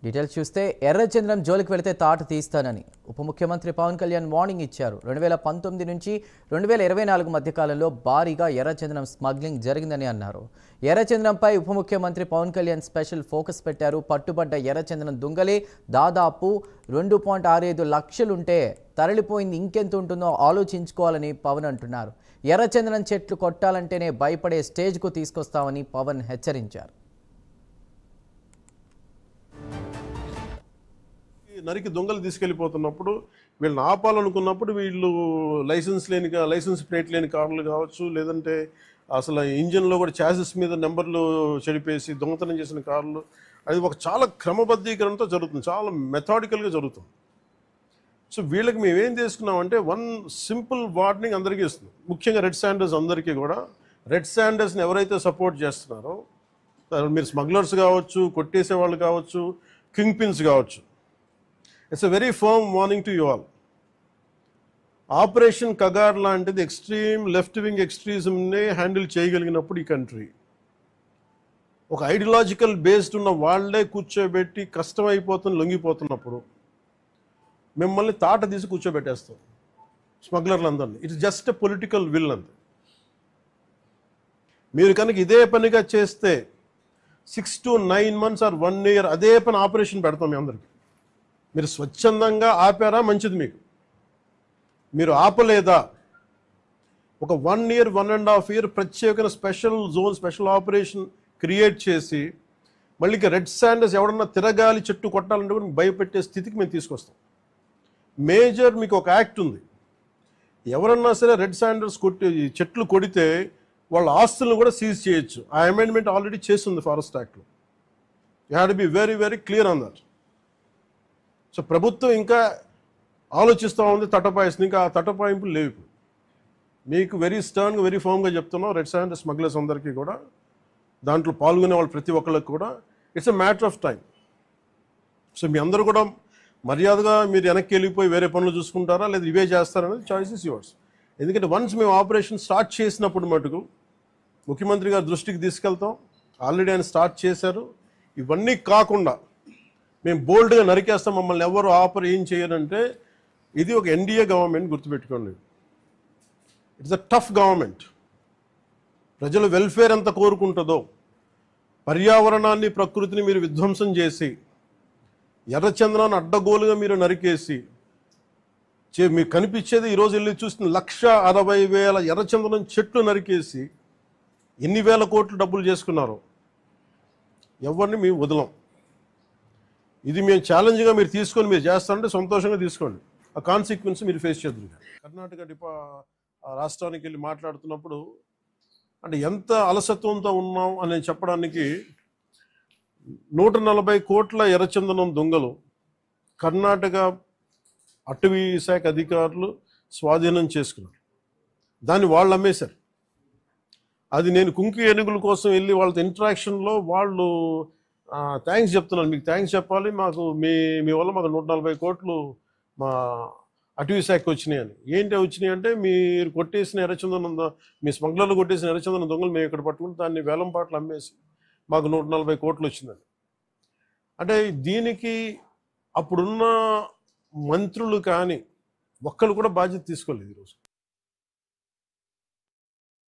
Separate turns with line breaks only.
Details చూస్తే ఎర్రచంద్రం జోలికి వెళితే తాట తీస్తానని ఉప ముఖ్యమంత్రి పవన్ కళ్యాణ్ వార్నింగ్ ఇచ్చారు. 2019 నుంచి 2024 మధ్య కాలంలో భారీగా ఎర్రచంద్రం స్మగ్లింగ్ జరిగిందని అన్నారు. ఎర్రచంద్రంపై ఉప ముఖ్యమంత్రి పవన్ కళ్యాణ్ స్పెషల్ ఫోకస్ పెట్టారు. పట్టుబడ్డ ఎర్రచంద్రం దొంగలే దాదాపు 2.65 లక్షలుంటే తరలిపోయింది ఇంకెంత ఉంటుందో ఆలోచించుకోవాలని పవన్ అంటున్నారు. ఎర్రచంద్రం చెట్లు కొట్టాలంటేనే భయపడే స్టేజ్కు తీసుకొస్తామని పవన్ హెచ్చరించారు.
నరికి దొంగలు తీసుకెళ్ళిపోతున్నప్పుడు వీళ్ళని ఆపాలనుకున్నప్పుడు వీళ్ళు లైసెన్స్ ప్లేట్ లేని కార్లు కావచ్చు, లేదంటే అసలు ఇంజిన్లో కూడా చాసిస్ మీద నెంబర్లు చెడిపేసి దొంగతనం చేసిన కార్లు, అది ఒక చాలా క్రమబద్ధీకరణతో జరుగుతుంది, చాలా మెథాడికల్గా జరుగుతుంది. సో వీళ్ళకి మేమేం చేసుకున్నామంటే వన్ సింపుల్ వార్నింగ్ అందరికీ ఇస్తుంది. ముఖ్యంగా రెడ్ శాండర్స్ అందరికీ కూడా, రెడ్ శాండర్స్ని ఎవరైతే సపోర్ట్ చేస్తున్నారో, మీరు స్మగ్లర్స్ కావచ్చు, కొట్టేసే వాళ్ళు కావచ్చు, కింగ్ పిన్స్ కావచ్చు, it's a very firm warning to you all. Operation Kagar లాంటిది ఎక్స్ట్రీమ్ లెఫ్ట్ వింగ్ ఎక్స్ట్రీజంనే హ్యాండిల్ చేయగలిగినప్పుడు ఈ కంట్రీ, ఒక ఐడియాలజికల్ బేస్డ్ ఉన్న వాళ్ళే కూర్చోబెట్టి కష్టమైపోతుంది లొంగిపోతున్నప్పుడు మిమ్మల్ని తాట తీసి కూర్చోబెట్టేస్తాం స్మగ్లర్లందరినీ. It's just a political will అంతే. మీరు కనుక ఇదే పనిగా చేస్తే 6 to 9 months ఆర్ 1 year అదే పని ఆపరేషన్ పెడతాం మీ అందరికీ. మీరు స్వచ్ఛందంగా ఆపారా మంచిది, మీరు ఆపలేదా ఒక 1 year 1.5 year ప్రత్యేకమైన special zone, special operation create చేసి మళ్ళీ రెడ్ శాండర్స్ ఎవడన్నా తిరగాలి చెట్టు కొట్టాలంటే కూడా భయపెట్టే స్థితికి మేము తీసుకొస్తాం. మేజర్ మీకు ఒక యాక్ట్ ఉంది, ఎవరన్నా సరే రెడ్ శాండర్స్ చెట్లు కొడితే వాళ్ళ ఆస్తులను కూడా సీజ్ చేయొచ్చు. ఆ అమెండ్మెంట్ ఆల్రెడీ చేస్తుంది ఫారెస్ట్ యాక్ట్లో. You have to be very very clear on that. So ప్రభుత్వం ఇంకా ఆలోచిస్తూ ఉంది, తటపాయిస్తుంది. ఇంకా ఆ తటపాయింపులు లేవు. మీకు వెరీ స్టర్న్గా వెరీ ఫర్మ్గా చెప్తున్నాం, రెడ్ శాండర్ స్మగ్లర్స్ అందరికీ కూడా, దాంట్లో పాల్గొనే వాళ్ళు ప్రతి ఒక్కళ్ళకి కూడా it's a matter of time. So మీ అందరూ కూడా మర్యాదగా మీరు వెనక్కి వెళ్ళిపోయి వేరే పనులు చూసుకుంటారా లేదా ఇవే చేస్తారనేది చాయిస్ ఇస్ యువర్స్. ఎందుకంటే వన్స్ మేము ఆపరేషన్ స్టార్ట్ చేసినప్పుడు మటుకు ముఖ్యమంత్రి గారి దృష్టికి తీసుకెళ్తాం. ఆల్రెడీ ఆయన స్టార్ట్ చేశారు. ఇవన్నీ కాకుండా మేము బోల్డ్గా నరికేస్తాం, మమ్మల్ని ఎవరు ఏం చేయరంటే ఇది ఒక ఎన్డీఏ గవర్నమెంట్, గుర్తుపెట్టుకోండి. It's a tough government. ప్రజల వెల్ఫేర్ ఎంత కోరుకుంటుందో, పర్యావరణాన్ని ప్రకృతిని మీరు విధ్వంసం చేసి ఎర్రచంద్రాన్ని అడ్డగోలుగా మీరు నరికేసి మీకు కనిపించేది ఈరోజు వెళ్ళి చూస్తున్న 1,60,000 ఎర్రచంద్రం చెట్లు నరికేసి ఎన్ని వేల కోట్లు డబ్బులు చేసుకున్నారో ఎవరిని మేము వదలం. ఇది మేము ఛాలెంజ్గా మీరు తీసుకొని మీరు చేస్తారంటే సంతోషంగా తీసుకోండి. ఆ కాన్సిక్వెన్స్ మీరు ఫేస్ చేద్దరు. కర్ణాటక రాష్ట్రానికి వెళ్ళి మాట్లాడుతున్నప్పుడు అంటే ఎంత అలసత్వంతో ఉన్నాం అని చెప్పడానికి 140 కోట్ల ఎర్రచందనం దొంగలు కర్ణాటక అటవీ శాఖ అధికారులు స్వాధీనం చేసుకున్నారు. దాన్ని వాళ్ళు అమ్మేశారు. అది నేను కుంకి ఏనుగుల కోసం వెళ్ళి వాళ్ళతో ఇంటరాక్షన్లో వాళ్ళు థ్యాంక్స్ చెప్తున్నాను, మీకు థ్యాంక్స్ చెప్పాలి, మాకు మీ వల్ల మాకు 140 కోట్లు మా అటవీ శాఖకి వచ్చినాయి అని. ఏంటి వచ్చినాయి అంటే, మీరు కొట్టేసిన ఎర్రచందనం, మీ స్మగ్లర్లు కొట్టేసిన ఎర్రచందనం దొంగలు మేము ఇక్కడ పట్టుకుని దాన్ని వేలం పాటలు అమ్మేసి మాకు 140 కోట్లు వచ్చిందని. అంటే దీనికి అప్పుడున్న మంత్రులు కానీ ఒక్కళ్ళు కూడా బాధ్యత తీసుకోలేదు ఈరోజు.